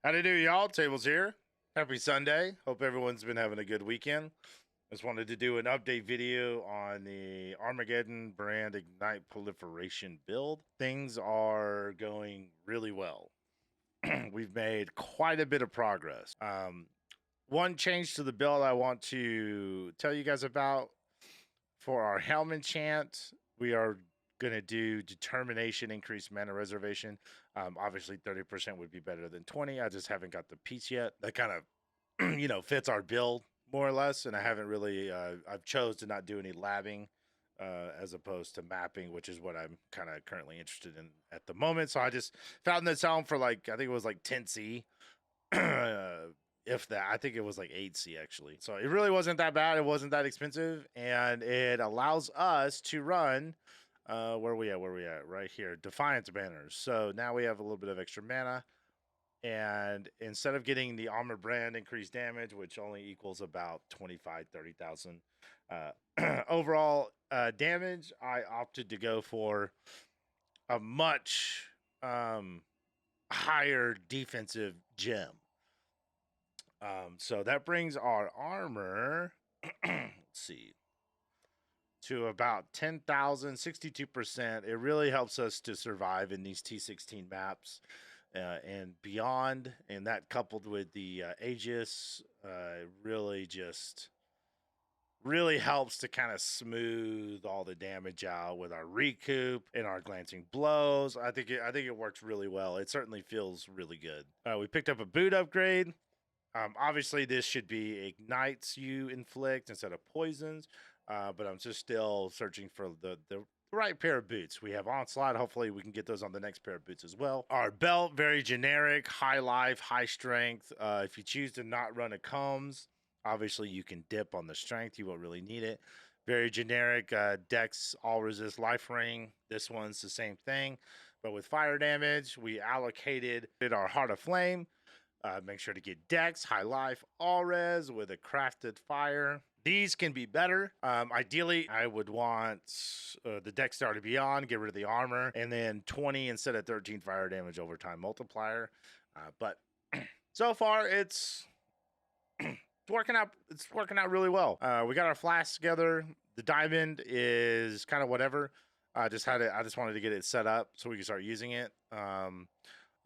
Howdy do, y'all? Tables here. Happy Sunday. Hope everyone's been having a good weekend. Just wanted to do an update video on the Armageddon brand Ignite proliferation build. Things are going really well. We've made quite a bit of progress. One change to the build I want to tell you guys about for our helm enchant, we are going to do determination, increased mana reservation. Obviously 30% would be better than 20. I just haven't got the piece yet. That kind of, fits our build more or less. And I haven't really, I've chose to not do any labbing as opposed to mapping, which is what I'm kind of currently interested in at the moment. So I just found this helm for I think it was like 10C. If that, I think it was like 8C actually. So it really wasn't that bad. It wasn't that expensive, and it allows us to run where we at right here, Defiance banners. So now we have a little bit of extra mana, and instead of getting the armor brand increased damage, which only equals about 30,000 overall damage, I opted to go for a much higher defensive gem. So that brings our armor, let's see, to about 10,000, 62%. It really helps us to survive in these T16 maps and beyond. And that coupled with the Aegis really helps to kind of smooth all the damage out with our recoup and our glancing blows. I think it works really well. It certainly feels really good. We picked up a boot upgrade. Obviously, this should be ignites you inflict instead of poisons, but I'm just still searching for the right pair of boots. We have onslaught. Hopefully, we can get those on the next pair of boots as well. Our belt, very generic, high life, high strength. If you choose to not run a combs, obviously you can dip on the strength. You won't really need it. Very generic. Dex all resist life ring. This one's the same thing, but with fire damage. We allocated our heart of flame. Make sure to get Dex, High Life, All Res with a crafted fire. These can be better. Ideally, I would want the Dex Star to be on, get rid of the armor, and then 20 instead of 13 fire damage over time multiplier. But so far, it's working out. It's working out really well. We got our Flasks together. The diamond is kind of whatever. I just wanted to get it set up so we can start using it.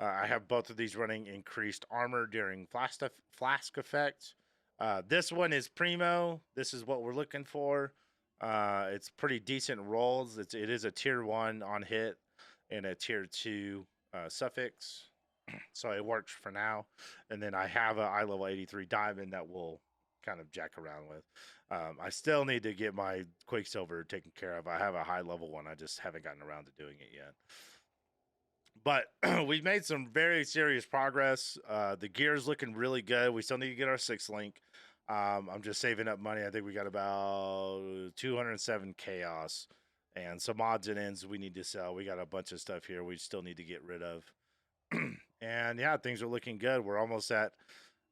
I have both of these running increased armor during flask effect. This one is primo. This is what we're looking for. It's pretty decent rolls. It is a tier 1 on hit and a tier 2 suffix. So it works for now. And then I have a eye level 83 diamond that we'll kind of jack around with. I still need to get my Quicksilver taken care of. I have a high level one. I just haven't gotten around to doing it yet. But we've made some very serious progress. The gear's looking really good. We still need to get our 6 link. I'm just saving up money. I think we got about 207 chaos and some odds and ends we need to sell. We got a bunch of stuff here we still need to get rid of. And yeah, things are looking good. We're almost at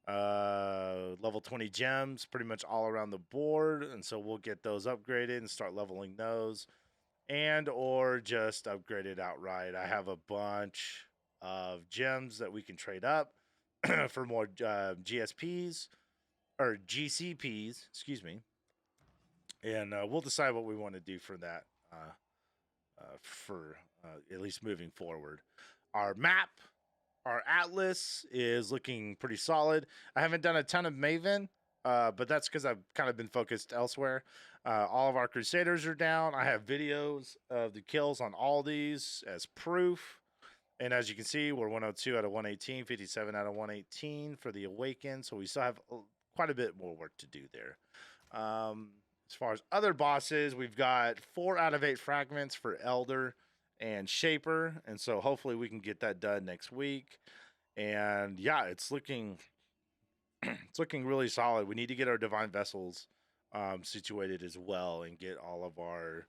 level 20 gems pretty much all around the board. And so we'll get those upgraded and start leveling those. And or just upgrade it outright. I have a bunch of gems that we can trade up for more GSPs or GCPs, excuse me. And we'll decide what we want to do for that for at least moving forward. Our map, our atlas is looking pretty solid. I haven't done a ton of Maven, but that's because I've kind of been focused elsewhere. All of our Crusaders are down. I have videos of the kills on all these as proof. And as you can see, we're 102 out of 118, 57 out of 118 for the Awaken. So we still have quite a bit more work to do there. As far as other bosses, we've got 4 out of 8 fragments for Elder and Shaper. And so hopefully we can get that done next week. And yeah, it's looking really solid. We need to get our Divine Vessels situated as well and get all of our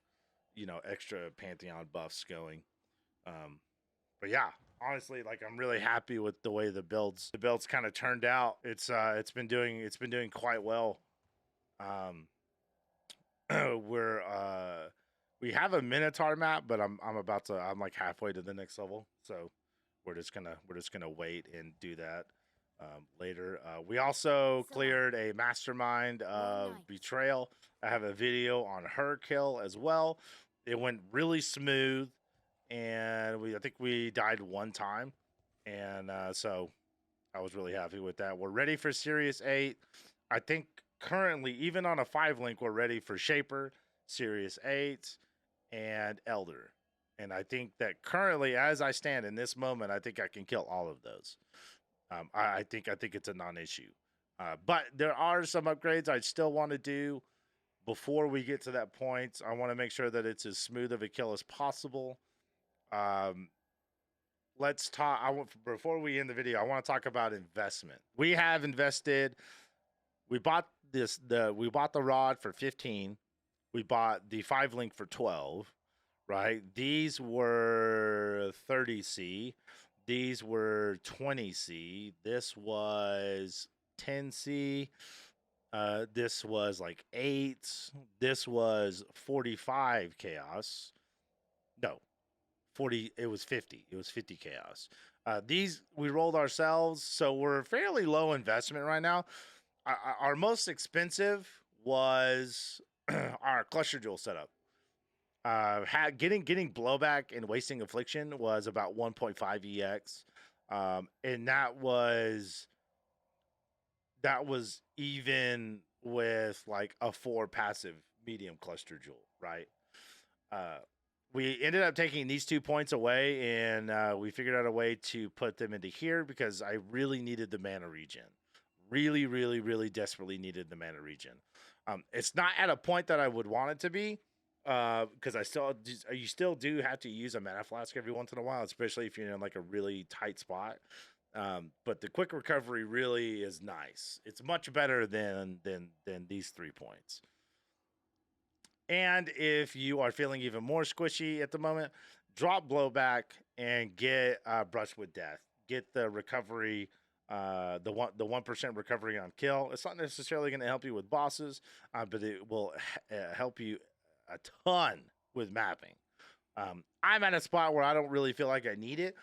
extra Pantheon buffs going. But yeah, honestly, I'm really happy with the way the builds kind of turned out. It's been doing quite well. We have a Minotaur map, but I'm like halfway to the next level, so we're just gonna wait and do that. later. We also cleared a mastermind of betrayal. I have a video on her kill as well. It went really smooth, and I think we died one time, and so I was really happy with that. We're ready for Series 8. I think currently, even on a 5 link, we're ready for Shaper, Series 8, and Elder. And I think that currently, as I stand in this moment, I think I can kill all of those. I think it's a non-issue. But there are some upgrades I still want to do before we get to that point. I want to make sure that it's as smooth of a kill as possible. Let's talk. Before we end the video, I want to talk about investment. We have invested. We bought we bought the rod for 15. We bought the 5 link for 12. Right? These were 30C. These were 20C. This was 10C. This was like 8. This was 45 chaos. No, 40. It was 50. It was 50 chaos. These we rolled ourselves, so we're fairly low investment right now. Our most expensive was our cluster jewel setup. Getting blowback and wasting affliction was about 1.5 EX, and that was even with like a 4 passive medium cluster jewel, right? We ended up taking these 2 points away, and we figured out a way to put them into here because I really needed the mana regen. Really desperately needed the mana regen. It's not at a point that I would want it to be, because you still do have to use a mana flask every once in a while, especially if you're in like a really tight spot. But the quick recovery really is nice. It's much better than these 3 points. And if you are feeling even more squishy at the moment, drop blowback and get brush with death. Get the recovery, the 1% recovery on kill. It's not necessarily going to help you with bosses, but it will help you a ton with mapping. I'm at a spot where I don't really feel like I need it,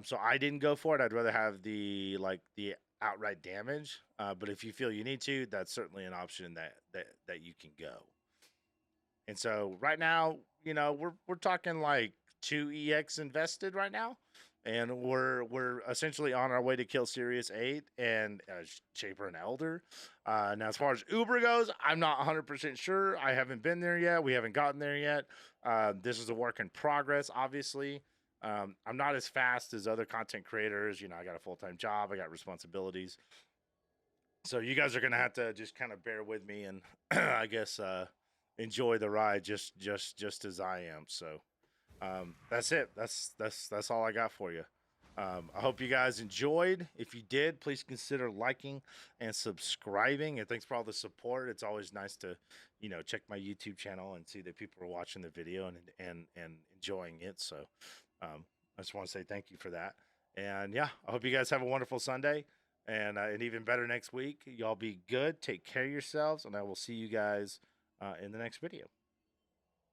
so I didn't go for it. I'd rather have the outright damage. But if you feel you need to, that's certainly an option that you can go. And so right now, we're talking like 2 EX invested right now, and we're essentially on our way to kill Series 8 and Shaper and Elder. Now, as far as Uber goes, I'm not 100% sure. I haven't been there yet. We haven't gotten there yet. This is a work in progress, obviously. I'm not as fast as other content creators. I got a full-time job. I got responsibilities. So you guys are going to have to just kind of bear with me and I guess enjoy the ride just as I am. So that's it. That's all I got for you. I hope you guys enjoyed. If you did, please consider liking and subscribing. And thanks for all the support. It's always nice to, check my YouTube channel and see that people are watching the video and enjoying it. So I just want to say thank you for that. And yeah, I hope you guys have a wonderful Sunday and even better next week. Y'all be good. Take care of yourselves, and I will see you guys in the next video.